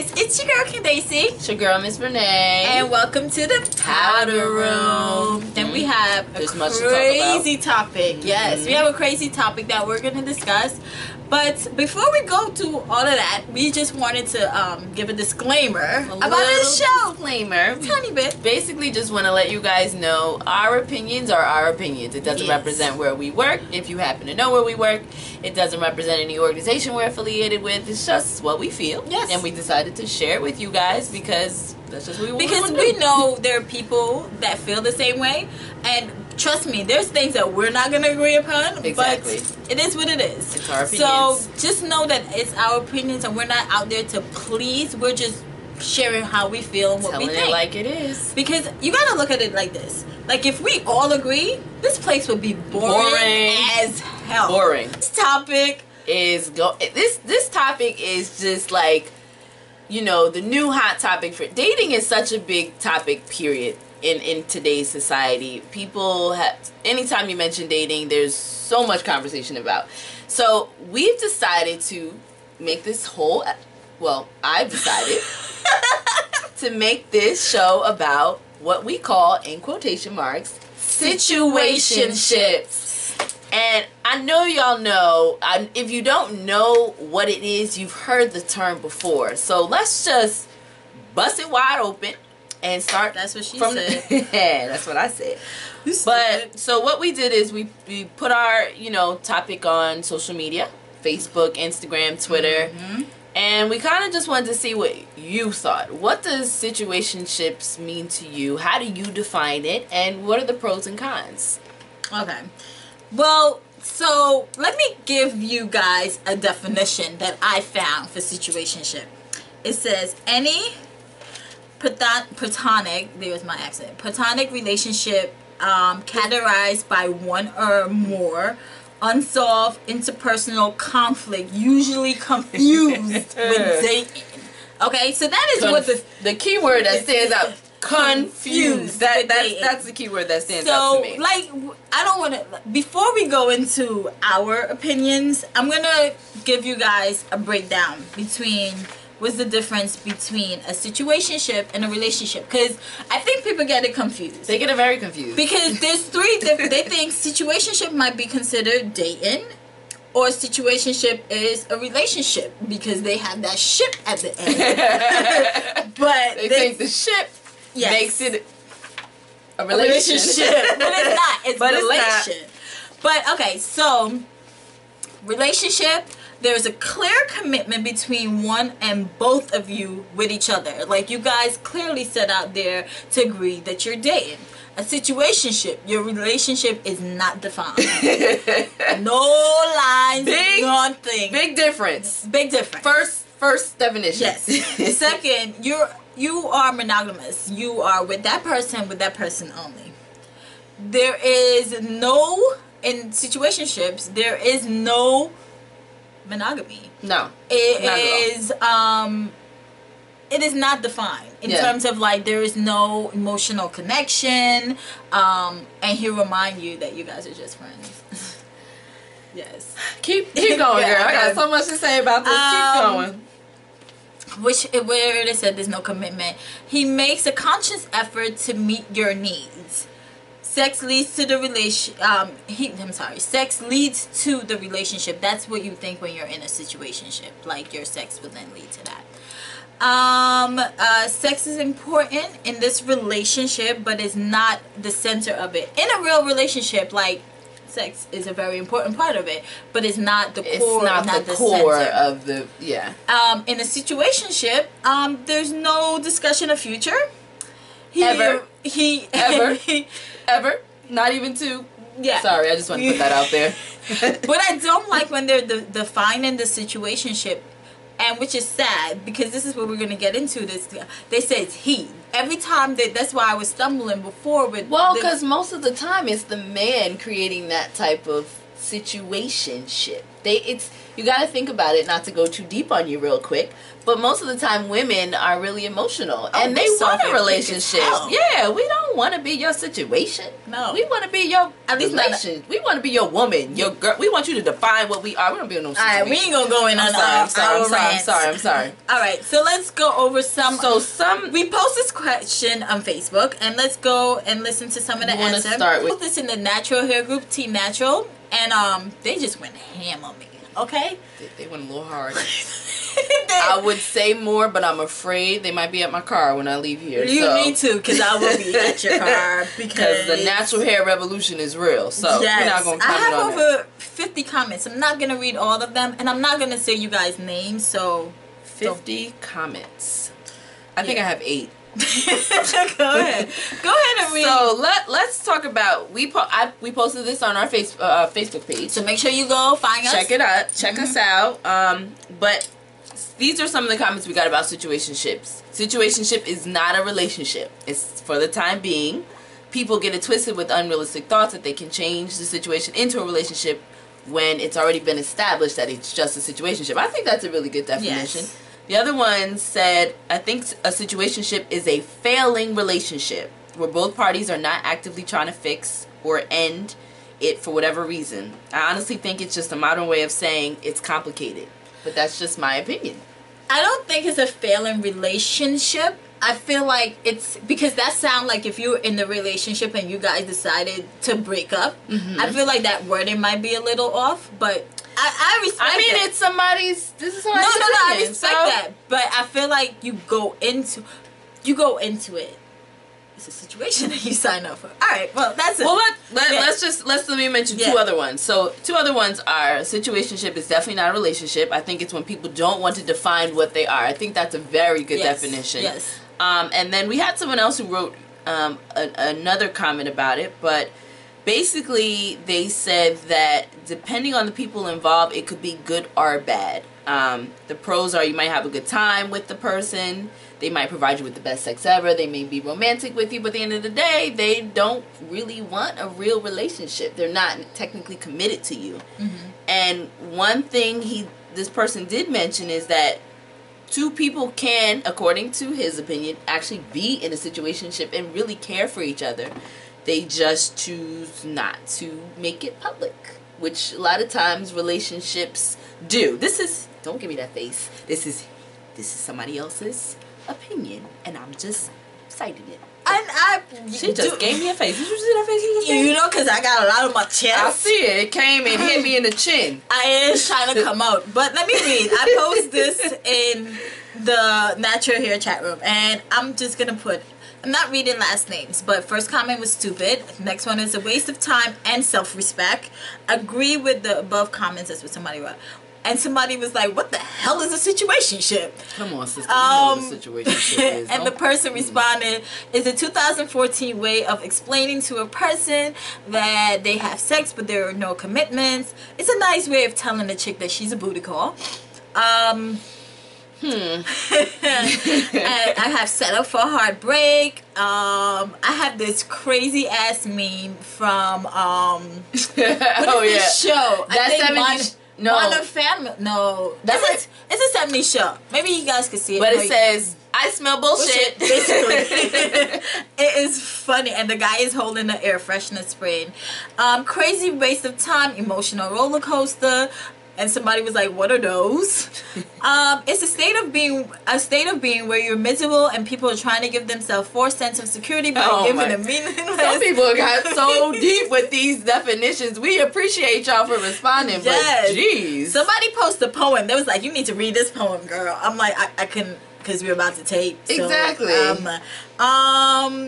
guys, it's your girl Candace. It's your girl Miss Renee. And welcome to the Powder Room. And we have a crazy topic. Yes, we have a crazy topic that we're going to discuss. But before we go to all of that, we just wanted to give a disclaimer about this show. Disclaimer. Tiny bit. Basically, just want to let you guys know our opinions are our opinions. It doesn't represent where we work. If you happen to know where we work, it doesn't represent any organization we're affiliated with. It's just what we feel. Yes. And we decided to share it with you guys because that's just what we want. Because we know there are people that feel the same way. And trust me, there's things that we're not going to agree upon. Exactly. But it is what it is. It's our opinions. So just know that it's our opinions and we're not out there to please. We're just sharing how we feel and what we think. Telling it like it is. Because you got to look at it like this. Like if we all agree, this place would be boring as hell. Boring. This topic is this topic is just like, you know, the new hot topic for dating is such a big topic, period. In today's society, people have, anytime you mention dating, there's so much conversation about. So we've decided to make this whole, well, I've decided to make this show about what we call, in quotation marks, situationships. And I know y'all know, if you don't know what it is, you've heard the term before. So let's just bust it wide open and start. That's what she said. Yeah, that's what I said. But so what we did is we put our, you know, topic on social media, Facebook, Instagram, Twitter, and we kind of just wanted to see what you thought. What does situationships mean to you? How do you define it? And what are the pros and cons? Okay. Well, so let me give you guys a definition that I found for situationship. It says any platonic, there's my accent, platonic relationship categorized by one or more unsolved interpersonal conflict, usually confused with dating. Okay, so that is what the key word that stands out. Confused. That's the key word that stands out to me. So, like, I don't want to. Before we go into our opinions, I'm gonna give you guys a breakdown between what's the difference between a situationship and a relationship, because I think people get it confused. They get it very confused because there's three different. They think situationship might be considered dating, or situationship is a relationship because they have that ship at the end. But they think the ship makes it a relationship. But it's not. It's relation. But okay, so relationship, there's a clear commitment between one and both of you with each other. Like you guys clearly set out there to agree that you're dating. A situationship, your relationship is not defined. No lines, nothing. Big difference. Big difference. First definition. Yes. Second, you are monogamous. You are with that person only. There is no, in situationships, there is no monogamy. No. It is not defined in terms of, like, there is no emotional connection, and he'll remind you that you guys are just friends. Yes. Keep going, girl. I got so much to say about this. Keep going. Where it said there's no commitment, he makes a conscious effort to meet your needs. Sex leads to the sex leads to the relationship. That's what you think when you're in a situationship. Like your sex will then lead to that. Sex is important in this relationship, but is not the center of it. In a real relationship, like, sex is a very important part of it, but it's not the core. It's not the core center of the in a situationship, there's no discussion of future. Ever. Not even to. Yeah. Sorry, I just want to put that out there. What I don't like when they're defining the situationship, and which is sad because this is what we're gonna get into. This they say it's he. Every time that's why I was stumbling before with. Well, because most of the time it's the man creating that type of situationship. You got to think about it, not to go too deep on you real quick, but most of the time women are really emotional and they want a relationship. Yeah, we don't want to be your situation. No, we want to be your relation. We want to be your woman, your girl. We want you to define what we are. We don't be in no situation. All right, we ain't gonna go in on I'm sorry. All right, so let's go over some. We post this question on Facebook, and let's go and listen to some of the answers. We put this in the natural hair group, Team Natural, and they just went ham on me. Okay, they went a little hard. I would say more, but I'm afraid they might be at my car when I leave here. You need to, because I will be at your car. Because the natural hair revolution is real. So we're not going to comment on I have over 50 comments. I'm not going to read all of them, and I'm not going to say you guys' names. So 50 comments. I think I have 8. Go ahead and read. So let's talk about we posted this on our Facebook page. So make sure you go find us. Check it out. Check us out. But these are some of the comments we got about situationships. Situationship is not a relationship. It's for the time being. People get it twisted with unrealistic thoughts that they can change the situation into a relationship when it's already been established that it's just a situationship. I think that's a really good definition. Yes. The other one said, I think a situationship is a failing relationship where both parties are not actively trying to fix or end it for whatever reason. I honestly think it's just a modern way of saying it's complicated. But that's just my opinion. I don't think it's a failing relationship. I feel like it's because that sounds like if you're in the relationship and you guys decided to break up. I feel like that wording might be a little off, but I respect it. I mean, it's somebody's. This is somebody's opinion, I respect that, but I feel like you go into it. It's a situation that you sign up for. All right, well that's it. Well, let me mention 2 other ones. So 2 other ones are situationship is definitely not a relationship. I think it's when people don't want to define what they are. I think that's a very good definition. Yes. And then we had someone else who wrote another comment about it, but basically they said that depending on the people involved, it could be good or bad. The pros are you might have a good time with the person. They might provide you with the best sex ever. They may be romantic with you, but at the end of the day, they don't really want a real relationship. They're not technically committed to you. And one thing this person did mention is that 2 people can, according to his opinion, actually be in a situationship and really care for each other. They just choose not to make it public, which a lot of times relationships do. Don't give me that face. This is somebody else's opinion, and I'm just citing it. And she just gave me a face. Did you see that face? You know, because I got a lot on my chest. I see it. It came and hit me in the chin. I is trying to come out. But let me read. I post this in the natural hair chat room, and I'm just going to put, I'm not reading last names, but first comment was stupid. Next one is a waste of time and self-respect. Agree with the above comments. That's what somebody wrote. And somebody was like, what the hell is a situationship? Come on, sister. You know what a situationship is. And the person responded, is a 2014 way of explaining to a person that they have sex, but there are no commitments. It's a nice way of telling a chick that she's a booty call. And I have set up for a heartbreak. I have this crazy ass meme from this show? That's Modern Family. No, it's a 70s show. Maybe you guys could see it. But it says, I smell bullshit. Basically. It is funny. And the guy is holding the air freshener spray. Crazy waste of time. Emotional roller coaster. And somebody was like, what are those? It's a state of being where you're miserable and people are trying to give themselves false sense of security by giving a meaningless. Some people got so deep with these definitions. We appreciate y'all for responding, but jeez. Somebody posted a poem. They was like, you need to read this poem, girl. I'm like, I couldn't, because we're about to tape. So, exactly. A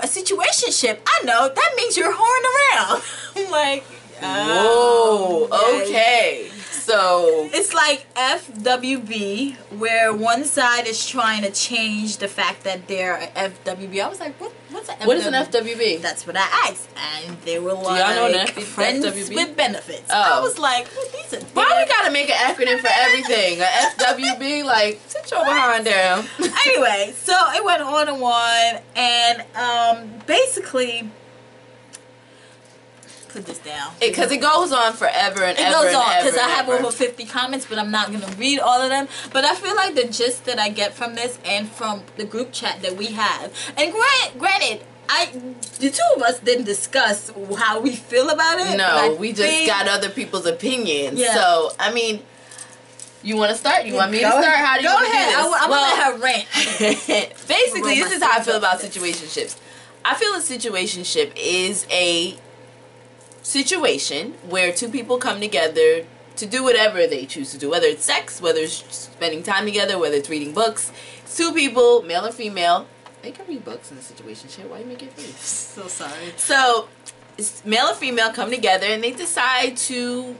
situationship. I know. That means you're whoring around. I'm like, whoa, okay. So it's like FWB, where one side is trying to change the fact that they're FWB. I was like, what's an FWB? What is an FWB? That's what I asked. And they were like, friends FWB? With benefits. I was like, these are why we gotta make an acronym for everything? A FWB? Like, sit your behind down. Anyway, so it went on and on. And basically, put this down. Because it goes on forever and ever. It goes on because I have over 50 comments, but I'm not going to read all of them. But I feel like the gist that I get from this and from the group chat that we have, and granted, the two of us didn't discuss how we feel about it. No, we just got other people's opinions. Yeah. So, I mean, you want to start? You want me to start? How do you want to do this? I'm going to let her rant. Basically, this is how I feel about situationships. I feel a situationship is a situation where two people come together to do whatever they choose to do, whether it's sex, whether it's spending time together, whether it's reading books. It's two people, male or female. They can read books in a situationship. Why you make it face? So sorry. So, it's male or female come together and they decide to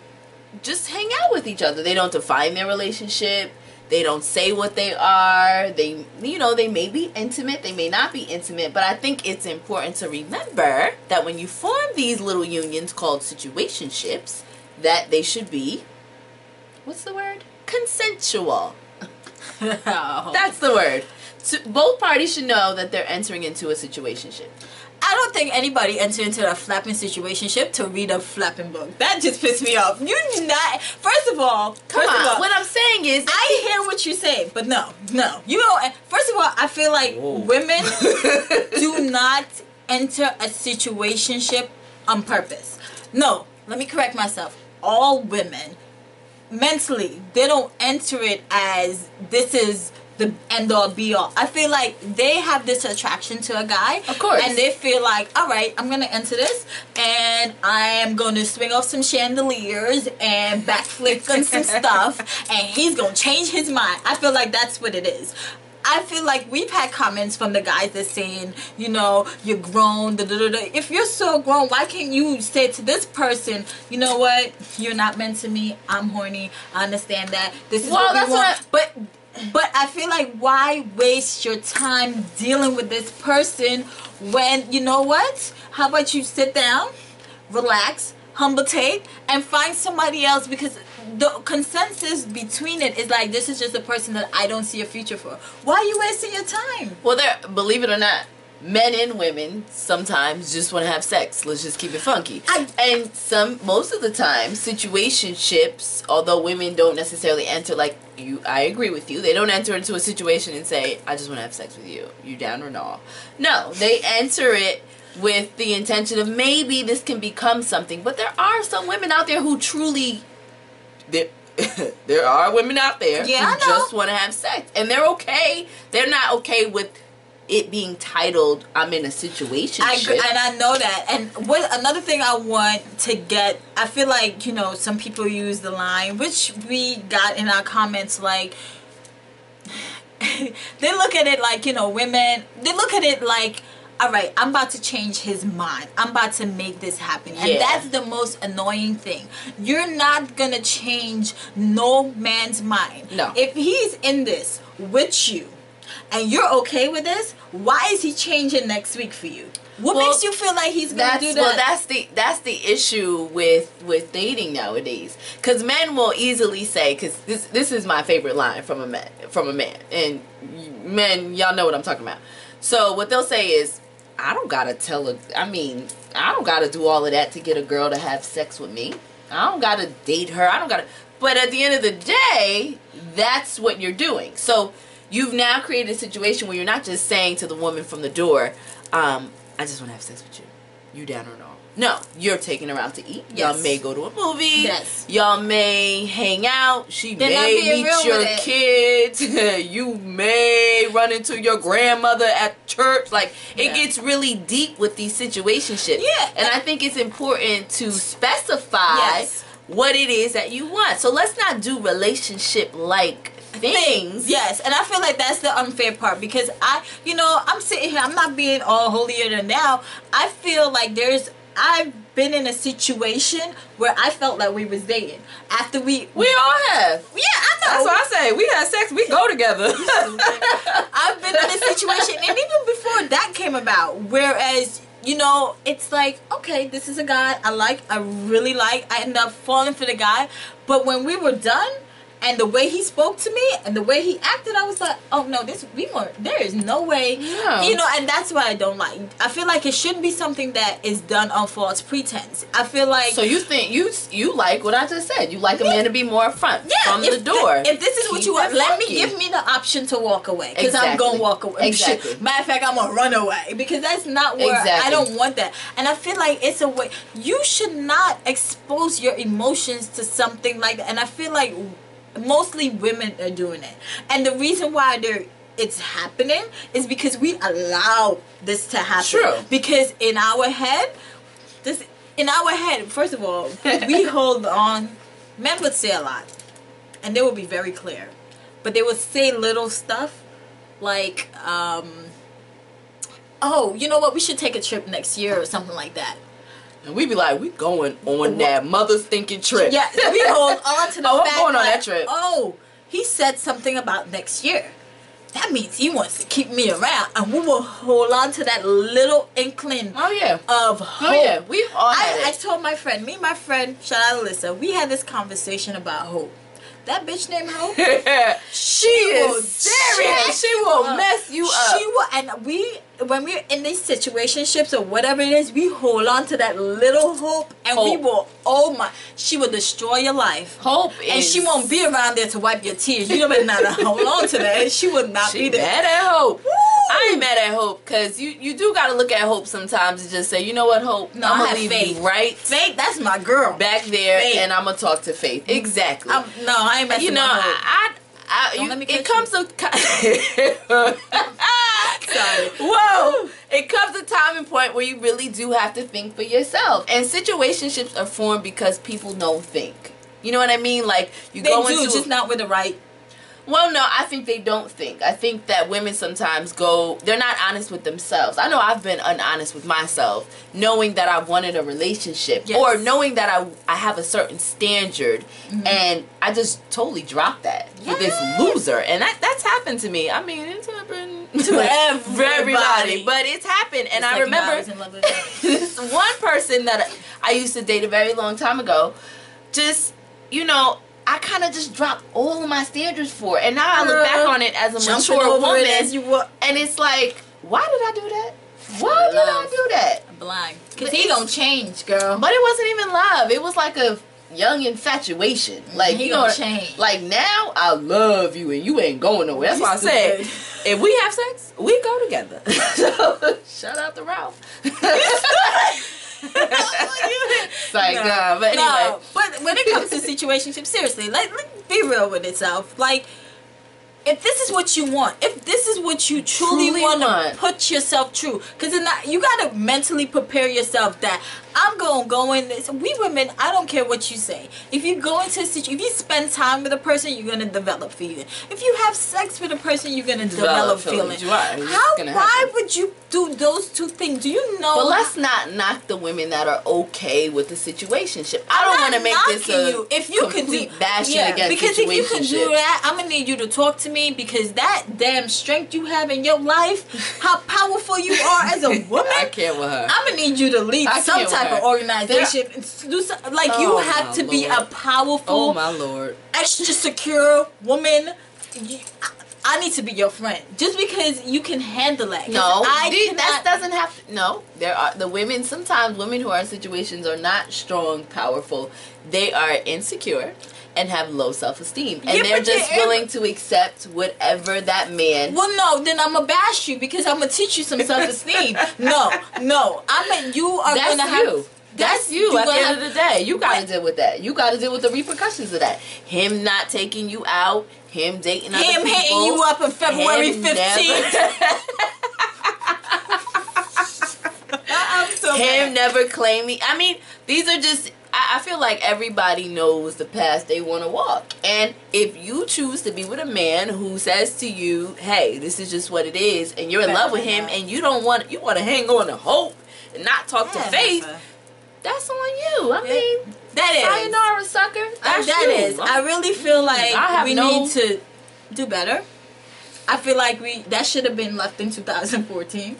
just hang out with each other. They don't define their relationship. They don't say what they are. They, they may be intimate. They may not be intimate. But I think it's important to remember that when you form these little unions called situationships, that they should be, what's the word? Consensual. That's the word. So both parties should know that they're entering into a situationship. I don't think anybody entered into a flapping situationship to read a flapping book. That just pissed me off. You do not. First of all, what I'm saying is, I hear what you say, but no. You know. First of all, I feel like women do not enter a situationship on purpose. No, let me correct myself. All women, mentally, they don't enter it as this is the end all be all. I feel like they have this attraction to a guy, of course, and they feel like, all right, I'm gonna enter this, and I am gonna swing off some chandeliers and backflip on some stuff, and he's gonna change his mind. I feel like that's what it is. I feel like we've had comments from the guys that saying, you're grown, If you're so grown, why can't you say to this person, you know what, you're not meant to me, I'm horny, I understand that, this is what we want. But I feel like, why waste your time dealing with this person when, you know what? How about you sit down, relax, humble take, and find somebody else? Because the consensus between it is like, this is just a person that I don't see a future for. Why are you wasting your time? Well, believe it or not, men and women sometimes just want to have sex. Let's just keep it funky. Most of the time, situationships, although women don't necessarily enter I agree with you. They don't enter into a situation and say, I just want to have sex with you. You down or no? No, they enter it with the intention of maybe this can become something. But there are some women out there who truly, there are women out there who just want to have sex. And they're okay. They're not okay with it being titled, I'm in a situationship. I agree, and I know that. And another thing I want to get, I feel like, some people use the line, which we got in our comments, like, they look at it like, women, they look at it like, all right, I'm about to change his mind. I'm about to make this happen. And that's the most annoying thing. You're not going to change no man's mind. No. If he's in this with you, and you're okay with this, why is he changing next week for you? What makes you feel like he's gonna do that? Well, that's the issue with dating nowadays. Because men will easily say, because this is my favorite line from a man, and men, y'all know what I'm talking about. So what they'll say is, I don't gotta do all of that to get a girl to have sex with me. I don't gotta date her. But at the end of the day, that's what you're doing. So you've now created a situation where you're not just saying to the woman from the door, I just want to have sex with you. You down or no? No, you're taking her out to eat. Y'all may go to a movie. Yes. Y'all may hang out. She may meet your kids. You may run into your grandmother at church. It gets really deep with these situationships. Yeah. And I think it's important to specify what it is that you want. So let's not do relationship-like things. Yes, and I feel like that's the unfair part, because I'm sitting here, I'm not being all holier than thou. I feel like I've been in a situation where I felt like we was dating. After we all have. Yeah, I know. That's what I say. We had sex, we go together. I've been in a situation, and even before that came about, whereas, it's like, okay, this is a guy I really like. I end up falling for the guy. But when we were done, And the way he spoke to me and the way he acted, I was like, oh no, there is no way. Yeah. You know, and that's what I don't like. I feel like it shouldn't be something that is done on false pretense. I feel like... So you think, you like what I just said. You like a man to be more upfront from the door. If this is what you want, give me the option to walk away. Because I'm going to walk away. Exactly. Matter of fact, I'm going to run away. Because that's not where... I don't want that. And I feel like it's a way... You should not expose your emotions to something like that. And I feel like... Mostly women are doing it, and the reason why it's happening is because we allow this to happen. True. Because in our head, first of all, we hold on. Men would say a lot, and they would be very clear, but they would say little stuff like, "Oh, you know what? We should take a trip next year or something like that." And we be like, we going on that mother's thinking trip. Yeah, we hold on to the fact I'm going on that trip. Oh, he said something about next year. That means he wants to keep me around. And we will hold on to that little inkling of hope. Oh, yeah. We've all had it. I told my friend, my friend, shout out Alyssa, we had this conversation about hope. That bitch named Hope, she is serious. She will mess you up. She will, and when we're in these situationships or whatever it is, we hold on to that little hope, and we will. Oh my! She will destroy your life. Hope and she won't be around there to wipe your tears. You don't know how to hold on to that. She will not be there. Mad at Hope. Woo! I ain't mad at Hope, because you do got to look at Hope sometimes and just say, you know what, Hope? No, I'm I gonna have leave you right. Faith, that's my girl. Back there, Faith. and I'm gonna talk to Faith. Exactly. No, I ain't messing with Hope. It comes to sorry. Whoa! It comes a time and point where you really do have to think for yourself. And situationships are formed because people don't think. You know what I mean? Like they do, just not with the right. Well, no, I think they don't think. I think that women sometimes they're not honest with themselves. I know I've been unhonest with myself, knowing that I wanted a relationship, or knowing that I have a certain standard, and I just totally dropped that for this loser. And that's happened to me. I mean, it's happened to everybody, but it's happened. And I remember this one person that I used to date a very long time ago, just, you know, I kind of just dropped all of my standards for it. And now I look back on it as a mature woman. And it's like, why did I do that? Why did I do that? I'm blind. Because he gonna change, girl. But it wasn't even love. It was like a young infatuation. Like, he you know, change. Like now I love you and you ain't going nowhere. That's why I said, if we have sex, we go together. So, shout out to Ralph. But anyway. No, but when it comes to situationships, seriously, like be real with itself. Like, if this is what you want, if this is what you truly want to put yourself through, because you gotta mentally prepare yourself that I'm gonna go in this. We women, I don't care what you say. If you go into a situation, if you spend time with a person, you're gonna develop feeling. If you have sex with a person, you're gonna develop feeling. Why would you do those two things? Do you know? But let's not knock the women that are okay with the situationship. I don't want to make this a complete bashing against because if you can do that, I'm gonna need you to talk to me, because that damn strength you have in your life, how powerful you are as a woman. I can't with her. I'm gonna need you to lead some type of organization. Do some, like you have to be a powerful, extra secure woman. I need to be your friend just because you can handle it. No, that doesn't have to. No, there are the women. Sometimes women who are in situations are not strong, powerful. They are insecure and have low self-esteem, and they're just willing to accept whatever that man. Well, no, then I'm gonna bash you because I'm gonna teach you some self-esteem. No, you are gonna have. That's you at the end of the day. You gotta deal with that. You gotta deal with the repercussions of that. him not taking you out, him dating other people, him hitting you up on February 15th. Him never claiming. I mean, these are just. I feel like everybody knows the path they want to walk. And if you choose to be with a man who says to you, hey, this is just what it is, and you're in love with him, and you want to hang on to hope and not talk to faith, that's on you. I mean, that is. Sayonara, sucker. That's that is. I really feel like we need to do better. I feel like that should have been left in 2014.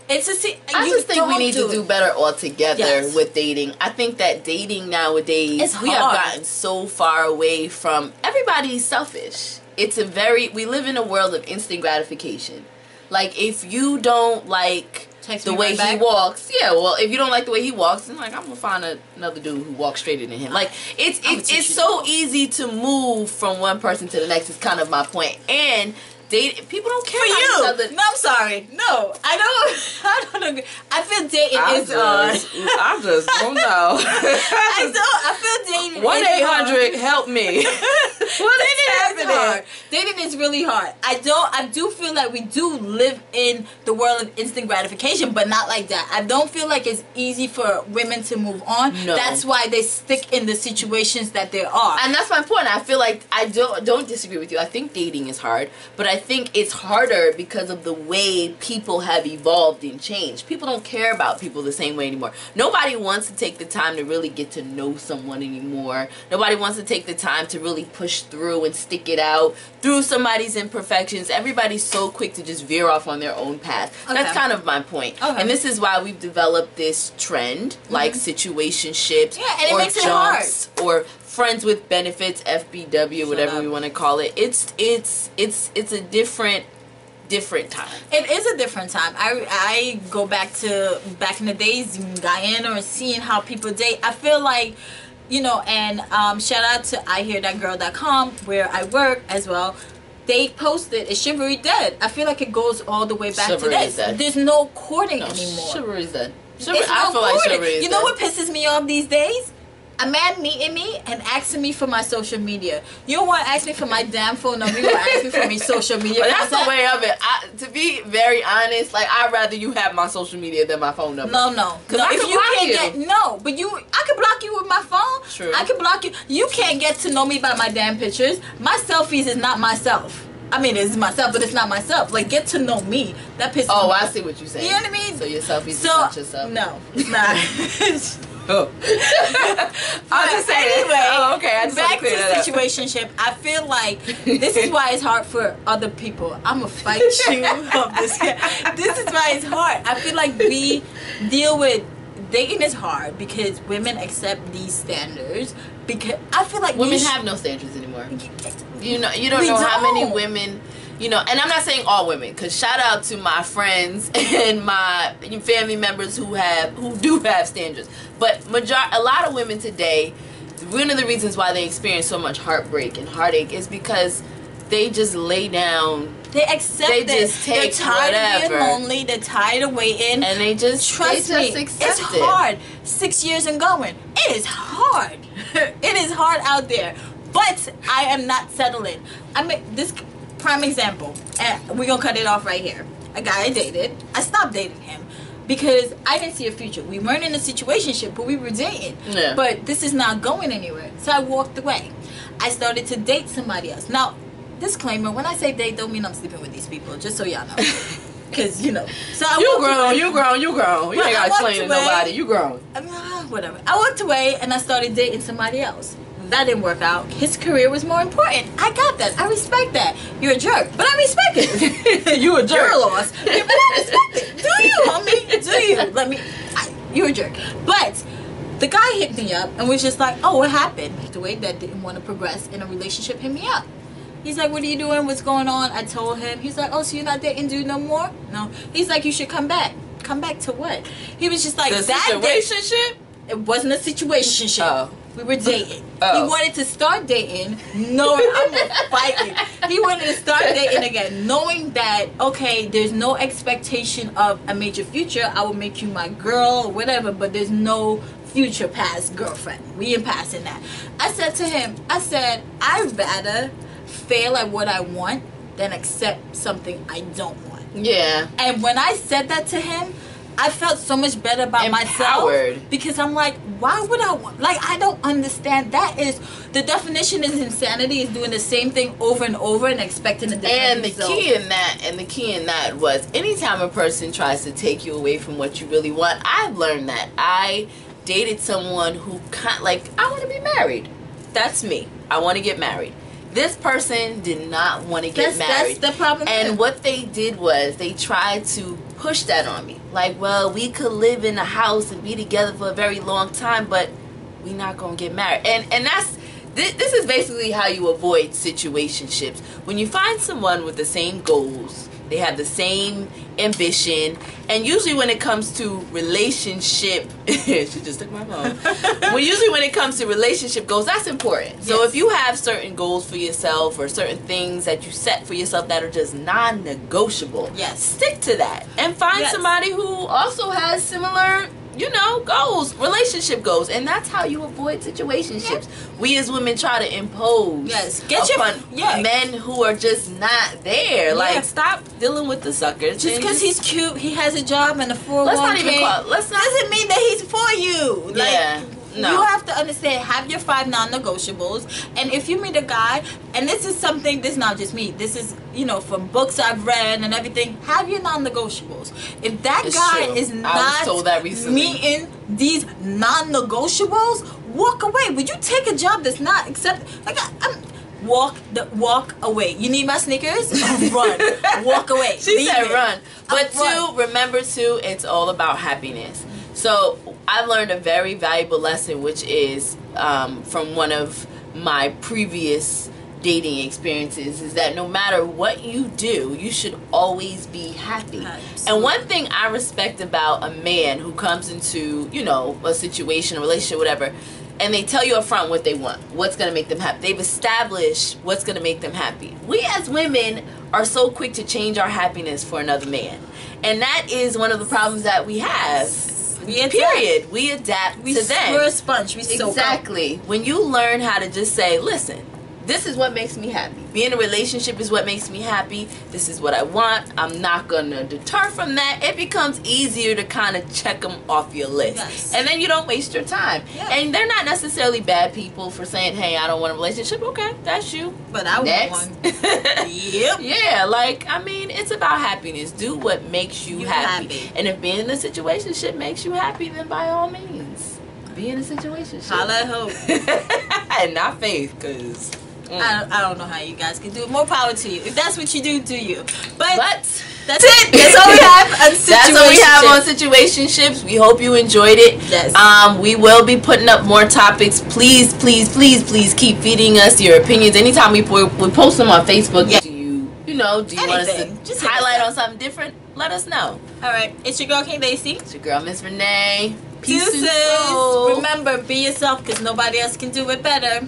I just think we need to do better altogether with dating. I think that dating nowadays, we have gotten so far away from. Everybody everybody's selfish. We live in a world of instant gratification. Like, if you don't like the way he walks, if you don't like the way he walks, then, like, I'm gonna find another dude who walks straighter than him. Like, it's so easy to move from one person to the next, is kind of my point. And people don't care about each other. No, I'm sorry. No, I don't agree. I feel dating is I just don't know. I feel dating 1-800 help me. What is happening? Dating is really hard. I do feel like we do live in the world of instant gratification, but not like that. I don't feel like it's easy for women to move on. No. That's why they stick in the situations that they are. And that's my point. I feel like I don't disagree with you. I think dating is hard, but I think it's harder because of the way people have evolved and changed. People don't care about people the same way anymore. Nobody wants to take the time to really get to know someone anymore. Nobody wants to take the time to really push through and stick it out through somebody's imperfections. Everybody's so quick to just veer off on their own path. Okay. That's kind of my point. Okay. And this is why we've developed this trend, like situationships, or it jumps, or friends with benefits, FBW, whatever we want to call it. It's a different time. It is a different time. I go back in the days, Guyana, or seeing how people date. I feel like, and shout out to IHearThatGirl.com, where I work as well. They posted a Chivalry Dead. I feel like it goes all the way back to this. There's no courting anymore. Chivalry's dead. I feel like Chivalry is dead. You know what pisses me off these days? A man meeting me and asking me for my social media. You don't want to ask me for my damn phone number. You want to ask me for my social media. But that's the way of it. To be very honest, like, I'd rather you have my social media than my phone number. No. Because I could block you with my phone. True. I could block you. You can't get to know me by my damn pictures. My selfies is not myself. I mean, it's myself, but it's not myself. Like, get to know me. That pisses me off. Oh, I see what you're saying. You know what I mean? So your selfies is not yourself. No, it's not. Oh. I'll just say anyway. Oh, okay. I just back to situationship. I feel like this is why it's hard for other people. I'm gonna fight you of this. This is why it's hard. I feel like we deal with dating is hard because women accept these standards. Because I feel like women have no standards anymore. You don't know how many women. And I'm not saying all women, because shout out to my friends and my family members who do have standards. But a lot of women today, one of the reasons why they experience so much heartbreak and heartache is because they just lay down. They accept it. Just take They're tired whatever. of being lonely. They're tired of waiting. And they just accept it's hard. 6 years and going. It is hard. It is hard out there. But I am not settling. I mean, this prime example, and we're gonna cut it off right here. A guy I dated, I stopped dating him because I didn't see a future. We weren't in a situationship, but we were dating. Yeah. But this is not going anywhere, so I walked away. I started to date somebody else. Now, disclaimer: when I say date, don't mean I'm sleeping with these people. Just so y'all know, because So you grown. You ain't gotta explain to nobody. You grown. Whatever. I walked away and I started dating somebody else. That didn't work out. His career was more important. I got that. I respect that. You're a jerk, but I respect it. You a jerk. You're lost. But I respect it. Do you, homie? Do you? You're a jerk. But the guy hit me up and was just like, oh, what happened? The way that didn't want to progress in a relationship hit me up. He's like, what are you doing? What's going on? I told him. He's like, oh, so you're not dating dude no more? No. He's like, you should come back. Come back to what? He was just like, the situationship? It wasn't a situationship. Oh. We were dating. Oh. He wanted to start dating, knowing I'm gonna fight you. He wanted to start dating again, knowing that, okay, there's no expectation of a major future. I will make you my girl or whatever, but there's no future past girlfriend. We ain't passing that. I said to him, I'd rather fail at what I want than accept something I don't want. Yeah. And when I said that to him, I felt so much better about myself because I'm like, why would I want? Like, I don't understand. That is the definition is insanity. Is doing the same thing over and over and expecting a different result. And the key in that was anytime a person tries to take you away from what you really want. I've learned that. I dated someone who I want to be married. That's me. I want to get married. This person did not want to get married. That's the problem. And what they did was they tried to push that on me. Like, well, we could live in a house and be together for a very long time, but we're not going to get married. And this is basically how you avoid situationships. When you find someone with the same goals, they have the same ambition, and usually when it comes to relationship, she just took my phone. Usually when it comes to relationship goals, that's important. So if you have certain goals for yourself or certain things that you set for yourself that are just non-negotiable, stick to that and find somebody who also has similar, you know, goals, relationship goals, and that's how you avoid situationships. We as women try to impose upon men who are just not there. Like, stop dealing with the suckers. Just because he's cute, he has a job and a 401k. Let's not even call. Doesn't mean that he's for you. Like, no. You have to understand, have your 5 non-negotiables, and if you meet a guy, and this is something, this is not just me, this is, you know, from books I've read and everything, have your non-negotiables. If that guy is not meeting these non-negotiables, walk away. Would you take a job that's not like walk away. You need my sneakers? Run. Walk away. She said run. But remember too, it's all about happiness. So I've learned a very valuable lesson, which is from one of my previous dating experiences, is that no matter what you do, you should always be happy. Absolutely. And one thing I respect about a man who comes into, you know, a situation, a relationship, whatever, and they tell you up front what they want, what's going to make them happy. They've established what's going to make them happy. We as women are so quick to change our happiness for another man. And that is one of the problems that we have. We adapt. We adapt to them. We're a sponge. We soak exactly. When you learn how to just say, listen, this is what makes me happy. Being in a relationship is what makes me happy. This is what I want. I'm not going to deter from that. It becomes easier to kind of check them off your list. Yes. And then you don't waste your time. Yeah. And they're not necessarily bad people for saying, hey, I don't want a relationship. Okay, that's you. But I want one. Yep. Yeah, like, I mean, it's about happiness. Do what makes you happy. And if being in a situationship makes you happy, then by all means, be in a situationship. Holla at hope. And not faith, because... I don't know how you guys can do it. More power to you. If that's what you do, do you. But that's it. That's all we have on situationships. That's all we have on situationships. We hope you enjoyed it. Yes. We will be putting up more topics. Please, please, please, please keep feeding us your opinions. Anytime we post them on Facebook, do you want us to just highlight on something different? Let us know. All right. It's your girl, King Daisy. It's your girl, Miss Renee. Peace. Remember, be yourself, because nobody else can do it better.